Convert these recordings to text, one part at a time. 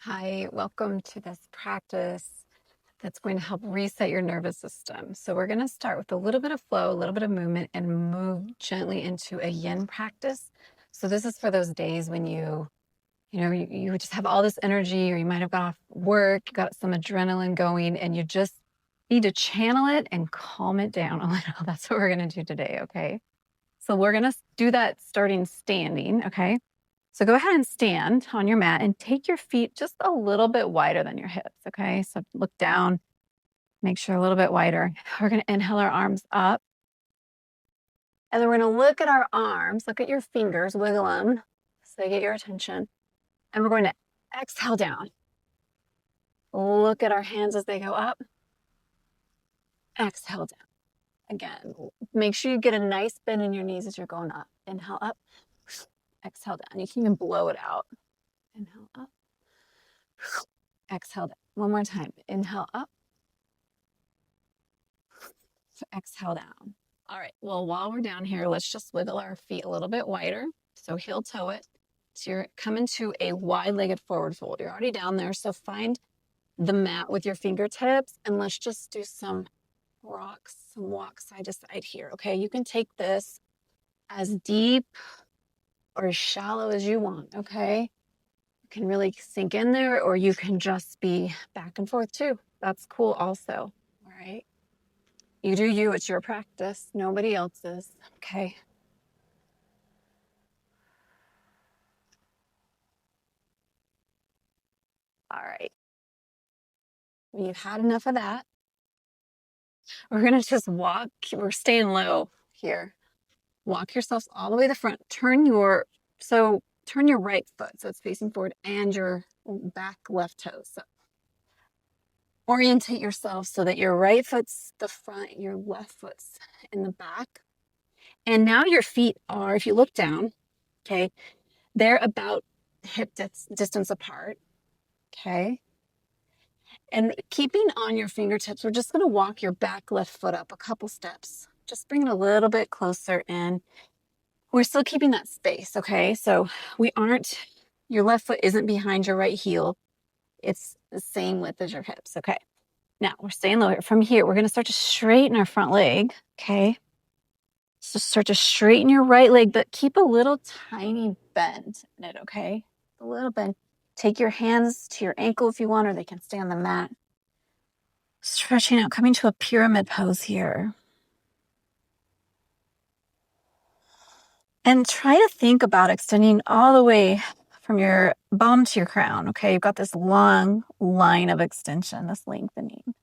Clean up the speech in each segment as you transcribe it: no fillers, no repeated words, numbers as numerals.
Hi, welcome to this practice that's going to help reset your nervous system. So we're going to start with a little bit of flow, a little bit of movement, and move gently into a yin practice. So this is for those days when you just have all this energy, or you might have got off work, got some adrenaline going, and you just need to channel it and calm it down a little. That's what we're going to do today, okay? So we're going to do that starting standing, okay? So go ahead and stand on your mat and take your feet just a little bit wider than your hips, okay? So look down, make sure a little bit wider. We're going to inhale our arms up. And then we're going to look at our arms, look at your fingers, wiggle them so they get your attention. And we're going to exhale down. Look at our hands as they go up. Exhale down. Again, make sure you get a nice bend in your knees as you're going up. Inhale up, exhale down. You can even blow it out. Inhale up. Exhale down. One more time. Inhale up. Exhale down. All right. Well, while we're down here, let's just wiggle our feet a little bit wider. So heel toe it. So you're coming to a wide-legged forward fold. You're already down there. So find the mat with your fingertips and let's just do some rocks, some walk side to side here. Okay. You can take this as deep or as shallow as you want. Okay. You can really sink in there, or you can just be back and forth too. That's cool also. All right. You do you, it's your practice, nobody else's, okay? All right. You've had enough of that. We're gonna just walk, we're staying low here. Walk yourselves all the way to the front. Turn your right foot so it's facing forward and your back left toe. So orientate yourself so that your right foot's the front, your left foot's in the back. And now your feet are, if you look down, okay, they're about hip distance apart, okay? And keeping on your fingertips, we're just gonna walk your back left foot up a couple steps. Just bring it a little bit closer in. We're still keeping that space, okay? So your left foot isn't behind your right heel. It's the same width as your hips, okay? Now, we're staying low here. From here, we're gonna start to straighten our front leg, okay? So start to straighten your right leg, but keep a little tiny bend in it, okay? A little bend. Take your hands to your ankle if you want, or they can stay on the mat. Stretching out, coming to a pyramid pose here. And try to think about extending all the way from your bum to your crown, okay? You've got this long line of extension, this lengthening.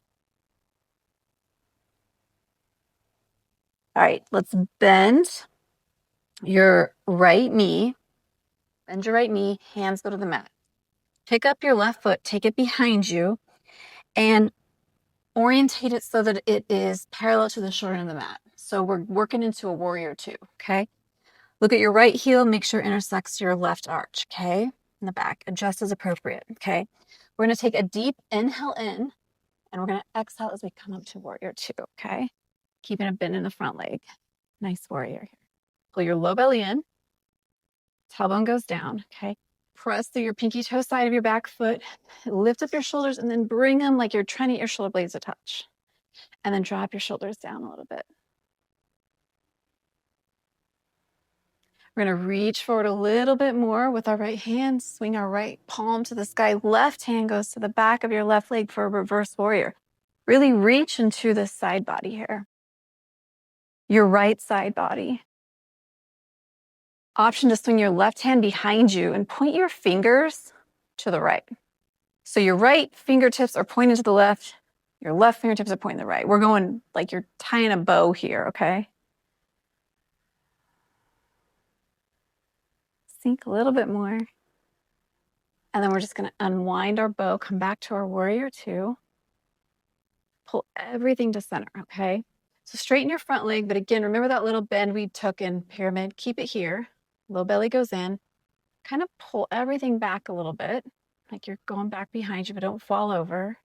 All right, let's bend your right knee. Bend your right knee, hands go to the mat. Pick up your left foot, take it behind you, and orientate it so that it is parallel to the shoulder of the mat. So we're working into a warrior two, okay? Look at your right heel, make sure it intersects your left arch, okay? In the back, adjust as appropriate, okay? We're gonna take a deep inhale in, and we're gonna exhale as we come up to warrior two, okay? Keeping a bend in the front leg. Nice warrior here. Pull your low belly in, tailbone goes down, okay? Press through your pinky toe side of your back foot, lift up your shoulders, and then bring them like you're trying to get your shoulder blades to touch. And then drop your shoulders down a little bit. We're gonna reach forward a little bit more with our right hand, swing our right palm to the sky. Left hand goes to the back of your left leg for a reverse warrior. Really reach into the side body here. Your right side body. Option to swing your left hand behind you and point your fingers to the right. So your right fingertips are pointing to the left, your left fingertips are pointing to the right. We're going like you're tying a bow here, okay? Sink a little bit more. And then we're just gonna unwind our bow, come back to our warrior two. Pull everything to center, okay? So straighten your front leg, but again, remember that little bend we took in pyramid? Keep it here. Low belly goes in. Kind of pull everything back a little bit, like you're going back behind you, but don't fall over.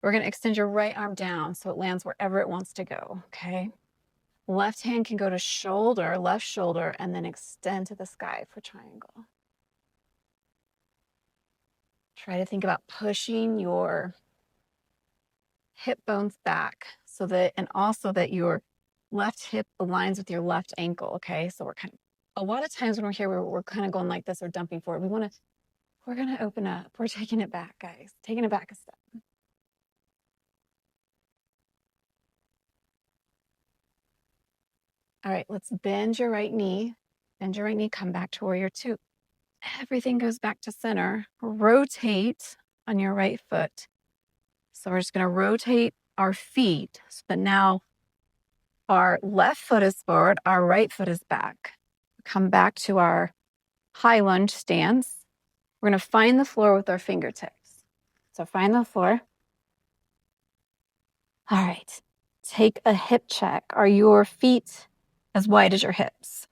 We're gonna extend your right arm down so it lands wherever it wants to go, okay? Left hand can go to shoulder, left shoulder, and then extend to the sky for triangle. Try to think about pushing your hip bones back so that, and also that your left hip aligns with your left ankle. Okay. So we're kind of, a lot of times when we're here, we're kind of going like this or dumping forward. We're going to open up. We're taking it back, guys. Taking it back a step. All right, let's bend your right knee. Bend your right knee, come back to warrior two. Everything goes back to center. Rotate on your right foot. So we're just going to rotate our feet so that now our left foot is forward, our right foot is back. Come back to our high lunge stance. We're going to find the floor with our fingertips. So find the floor. All right. Take a hip check. Are your feet as wide as your hips?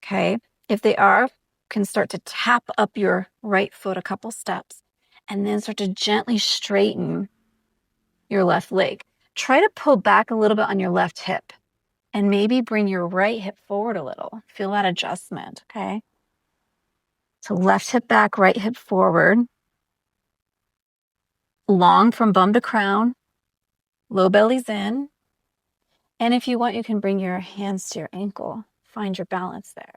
Okay. If they are, you can start to tap up your right foot a couple steps and then start to gently straighten your left leg. Try to pull back a little bit on your left hip and maybe bring your right hip forward a little. Feel that adjustment, okay? So left hip back, right hip forward. Long from bum to crown. Low belly's in. And if you want, you can bring your hands to your ankle. Find your balance there.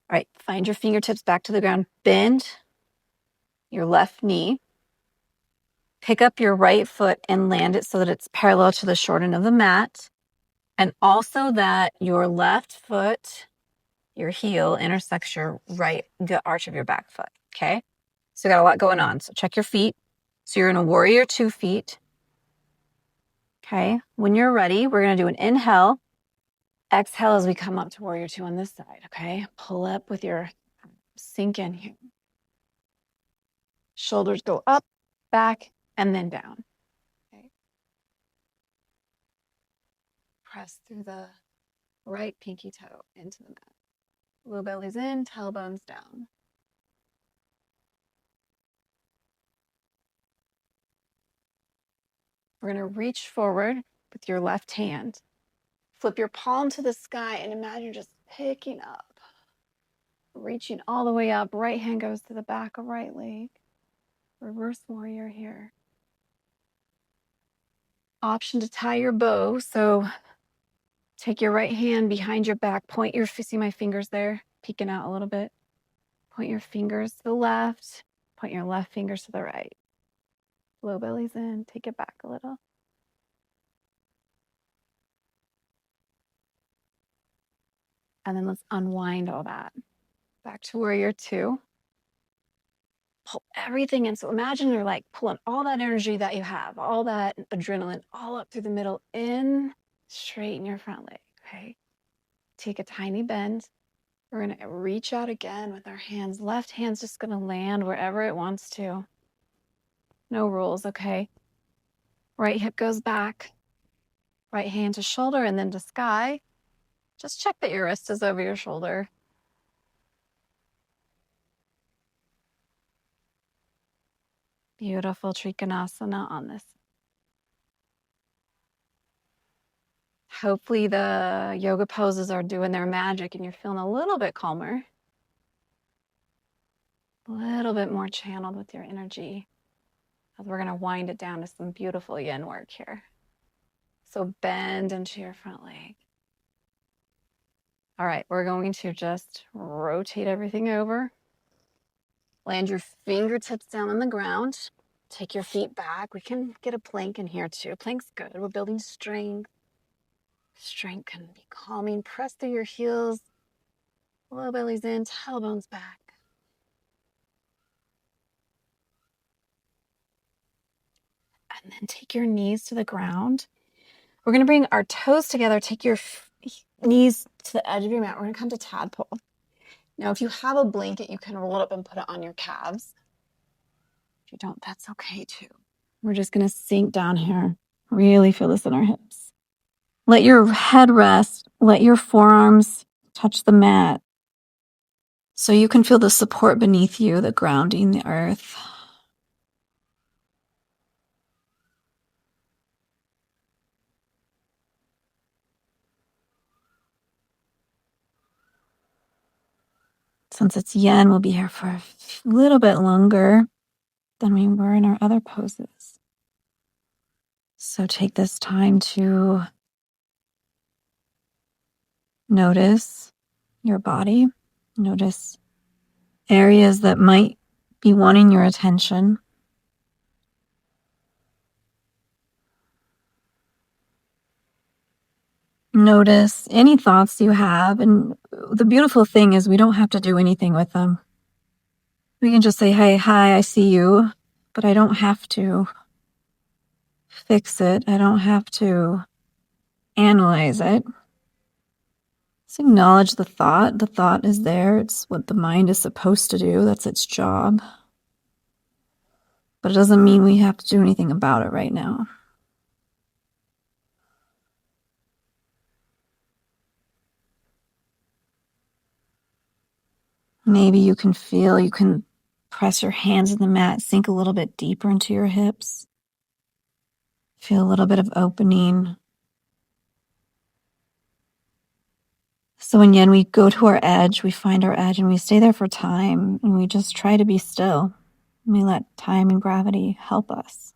All right, find your fingertips back to the ground. Bend your left knee. Pick up your right foot and land it so that it's parallel to the short end of the mat. And also that your left foot, your heel intersects your right, the arch of your back foot, okay? So you got a lot going on. So check your feet. So you're in a warrior 2 feet. Okay, when you're ready, we're gonna do an inhale. Exhale as we come up to warrior 2 on this side, okay? Pull up with your, sink in here. Shoulders go up, back, and then down, okay? Press through the right pinky toe into the mat. Low belly's in, tailbones down. We're gonna reach forward with your left hand. Flip your palm to the sky and imagine just picking up, reaching all the way up. Right hand goes to the back of right leg. Reverse warrior here. Option to tie your bow. So take your right hand behind your back, point your, see my fingers there, peeking out a little bit. Point your fingers to the left, point your left fingers to the right. Low belly's in, take it back a little. And then let's unwind all that. Back to warrior 2. Pull everything in. So imagine you're like pulling all that energy that you have, all that adrenaline, all up through the middle, in, straighten your front leg, okay? Take a tiny bend. We're gonna reach out again with our hands. Left hand's just gonna land wherever it wants to. No rules, okay? Right hip goes back. Right hand to shoulder and then to sky. Just check that your wrist is over your shoulder. Beautiful Trikonasana on this. Hopefully the yoga poses are doing their magic and you're feeling a little bit calmer. A little bit more channeled with your energy. As we're gonna wind it down to some beautiful yin work here. So bend into your front leg. All right, we're going to just rotate everything over. Land your fingertips down on the ground. Take your feet back. We can get a plank in here too. Plank's good. We're building strength. Strength can be calming. Press through your heels. Low belly's in, tailbones back. And then take your knees to the ground. We're gonna bring our toes together. Take your knees to the edge of your mat. We're gonna come to Tadpole. Now, if you have a blanket, you can roll it up and put it on your calves. If you don't, that's okay too. We're just gonna sink down here. Really feel this in our hips. Let your head rest. Let your forearms touch the mat. So you can feel the support beneath you, the grounding, the earth. Since it's yin, we'll be here for a little bit longer than we were in our other poses. So take this time to notice your body, notice areas that might be wanting your attention. Notice any thoughts you have, and the beautiful thing is we don't have to do anything with them. We can just say, hey, hi, I see you, but I don't have to fix it. I don't have to analyze it. Just acknowledge the thought. The thought is there. It's what the mind is supposed to do. That's its job. But it doesn't mean we have to do anything about it right now. Maybe you can press your hands in the mat, sink a little bit deeper into your hips. Feel a little bit of opening. So in yin, we go to our edge, we find our edge, and we stay there for time, and we just try to be still. And we let time and gravity help us.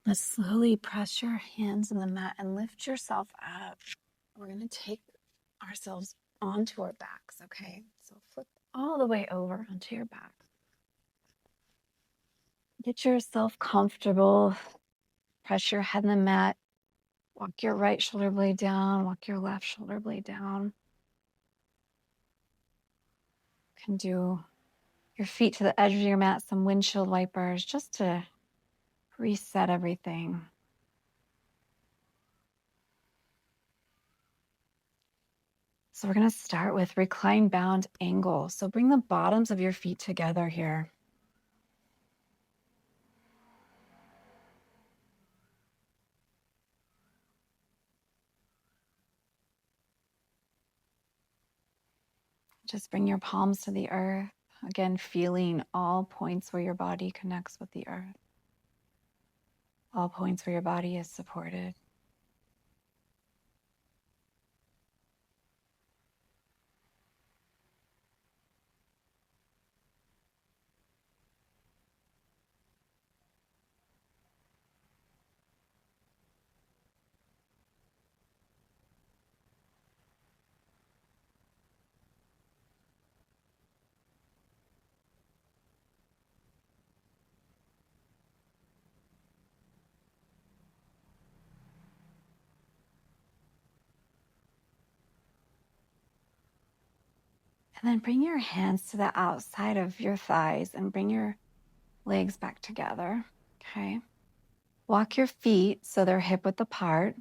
Let's slowly press your hands in the mat and lift yourself up. We're going to take ourselves onto our backs, okay? So flip all the way over onto your back. Get yourself comfortable. Press your head in the mat. Walk your right shoulder blade down. Walk your left shoulder blade down. You can do your feet to the edge of your mat, some windshield wipers, just to reset everything. So we're going to start with recline bound angle. So bring the bottoms of your feet together here. Just bring your palms to the earth. Again, feeling all points where your body connects with the earth. All points where your body is supported. And then bring your hands to the outside of your thighs and bring your legs back together. Okay. Walk your feet so they're hip width apart.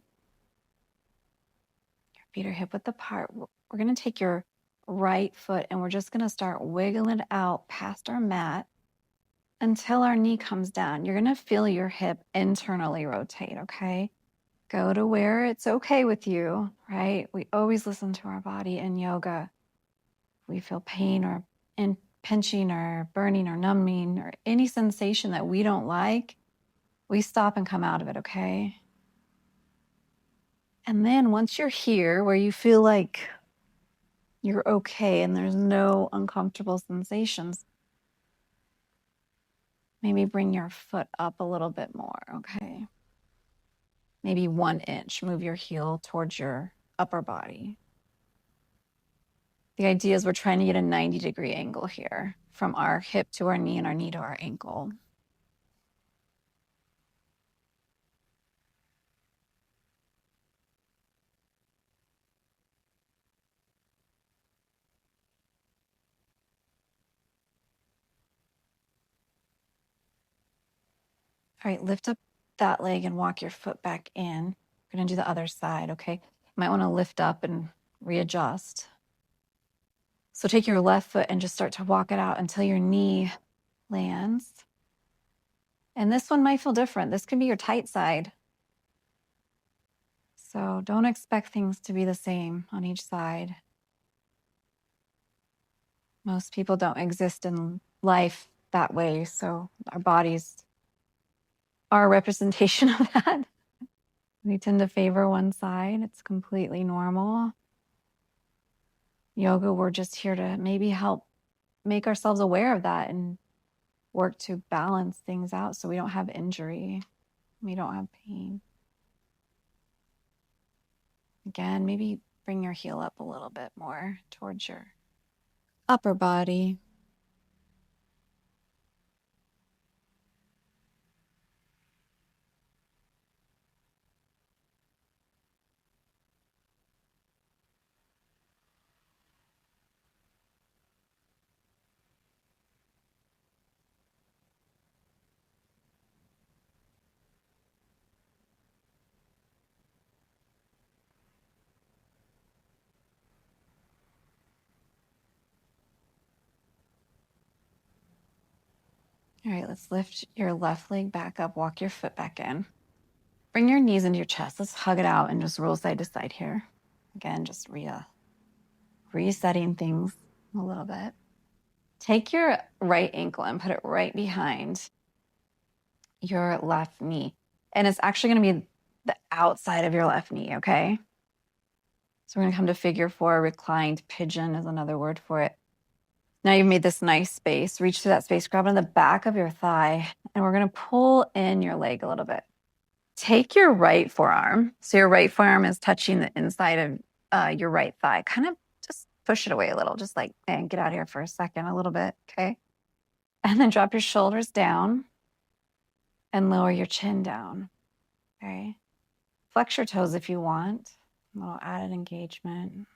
Your feet are hip width apart. We're going to take your right foot and we're just going to start wiggling it out past our mat until our knee comes down. You're going to feel your hip internally rotate, okay? Go to where it's okay with you, right? We always listen to our body in yoga. We feel pain or pinching or burning or numbing or any sensation that we don't like, we stop and come out of it, okay? And then once you're here where you feel like you're okay and there's no uncomfortable sensations, maybe bring your foot up a little bit more, okay? Maybe 1 inch, move your heel towards your upper body. The idea is we're trying to get a 90-degree angle here from our hip to our knee and our knee to our ankle. All right, lift up that leg and walk your foot back in. We're going to do the other side, okay? You might want to lift up and readjust. So take your left foot and just start to walk it out until your knee lands. And this one might feel different. This could be your tight side. So don't expect things to be the same on each side. Most people don't exist in life that way, so our bodies are a representation of that. We tend to favor one side. It's completely normal. Yoga, we're just here to maybe help make ourselves aware of that and work to balance things out so we don't have injury, we don't have pain. Again, maybe bring your heel up a little bit more towards your upper body. All right, let's lift your left leg back up, walk your foot back in. Bring your knees into your chest. Let's hug it out and just roll side to side here. Again, just resetting things a little bit. Take your right ankle and put it right behind your left knee. And it's actually going to be the outside of your left knee, okay? So we're going to come to figure 4. Reclined pigeon is another word for it. Now you've made this nice space. Reach through that space, grab on the back of your thigh, and we're going to pull in your leg a little bit. Take your right forearm. So your right forearm is touching the inside of your right thigh. Kind of just push it away a little, just like, and get out of here for a second, a little bit, okay? And then drop your shoulders down and lower your chin down, okay? Flex your toes if you want. A little added engagement.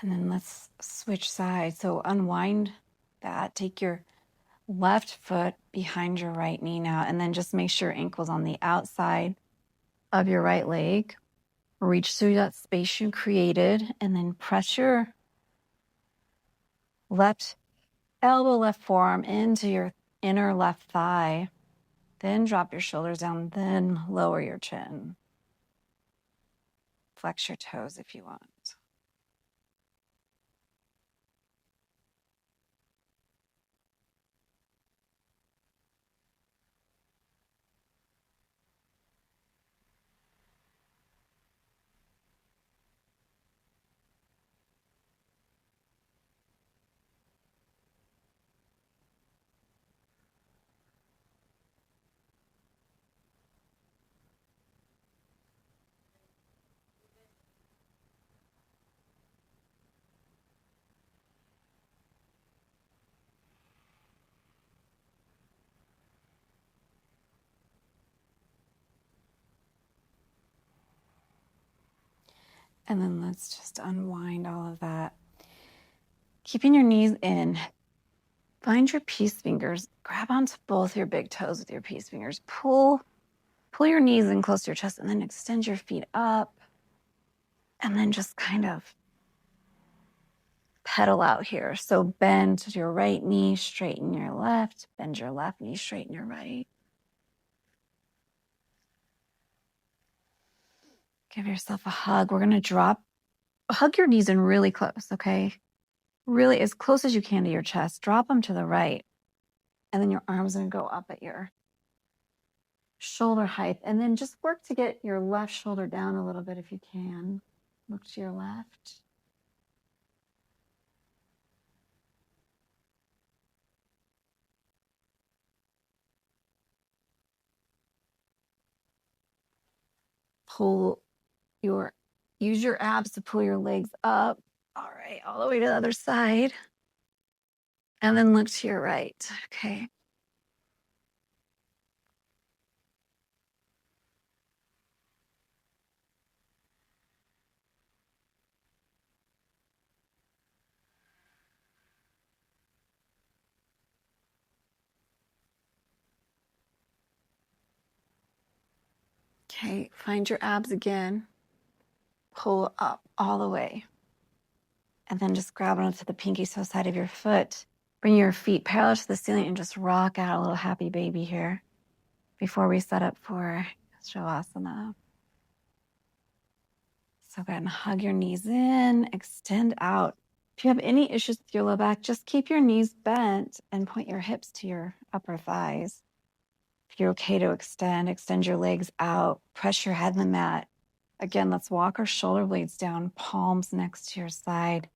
And then let's switch sides. So unwind that. Take your left foot behind your right knee now, and then just make sure your ankle's on the outside of your right leg. Reach through that space you created, and then press your left elbow, left forearm into your inner left thigh. Then drop your shoulders down, then lower your chin. Flex your toes if you want. And then let's just unwind all of that. Keeping your knees in. Find your peace fingers. Grab onto both your big toes with your peace fingers. Pull your knees in close to your chest, and then extend your feet up. And then just kind of pedal out here. So bend your right knee, straighten your left. Bend your left knee, straighten your right. Give yourself a hug. We're going to hug your knees in really close, okay? Really as close as you can to your chest. Drop them to the right. And then your arms are going to go up at your shoulder height. And then just work to get your left shoulder down a little bit if you can. Look to your left. Use your abs to pull your legs up. All right, all the way to the other side. And then look to your right, okay? Okay, find your abs again. Pull up all the way. And then just grab onto the pinky toe side of your foot. Bring your feet parallel to the ceiling and just rock out a little happy baby here before we set up for Savasana. So go ahead and hug your knees in, extend out. If you have any issues with your low back, just keep your knees bent and point your hips to your upper thighs. If you're okay to extend your legs out, press your head in the mat. Again, let's walk our shoulder blades down, palms next to your side,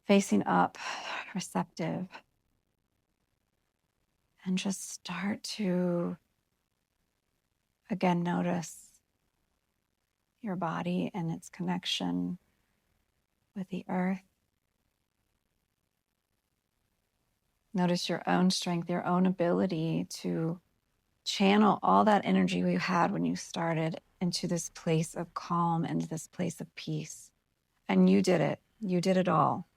facing up, receptive. And just start to, again, notice your body and its connection with the earth. Notice your own strength, your own ability to channel all that energy you had when you started into this place of calm and this place of peace. And you did it. You did it all.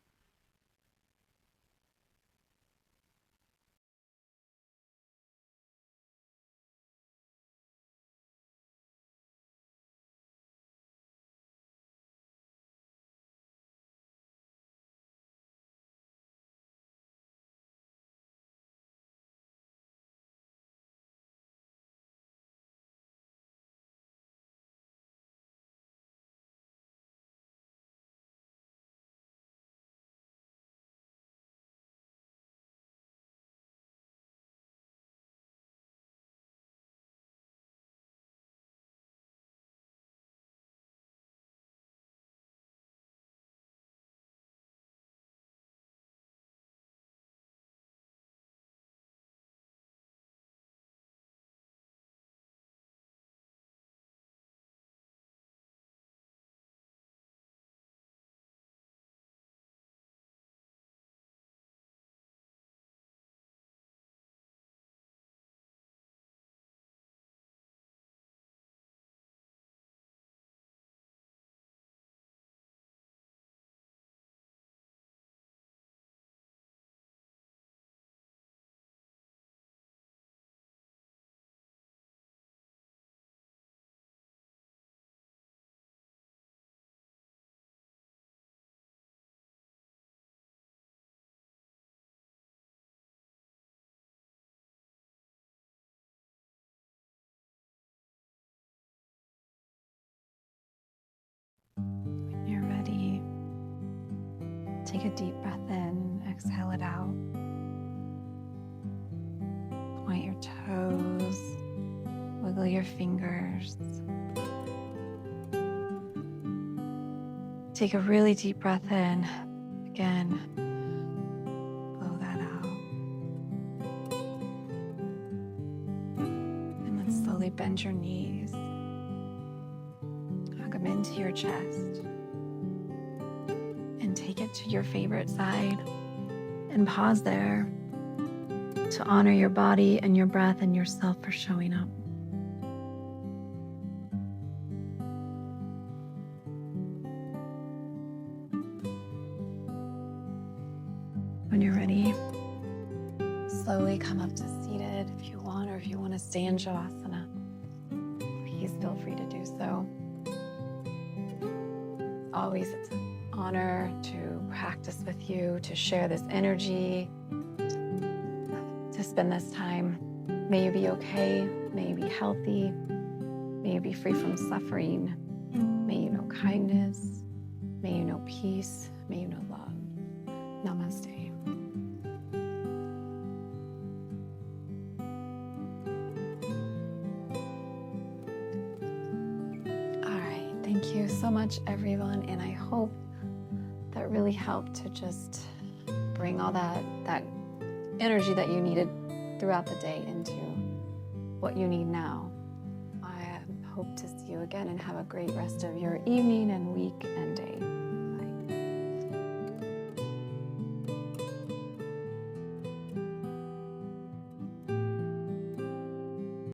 When you're ready, take a deep breath in, exhale it out. Point your toes, wiggle your fingers. Take a really deep breath in. Again, blow that out. And then slowly bend your knees. Hug them into your chest. And take it to your favorite side. And pause there to honor your body and your breath and yourself for showing up. When you're ready, slowly come up to seated if you want, or if you want to stay in Savasana, please feel free to do so. Always, it's an honor to practice with you, to share this energy, to spend this time. May you be okay, may you be healthy, may you be free from suffering, may you know kindness, may you know peace, may you know love. Namaste. Thank you so much, everyone, and I hope that really helped to just bring all that energy that you needed throughout the day into what you need now. I hope to see you again and have a great rest of your evening and week and day.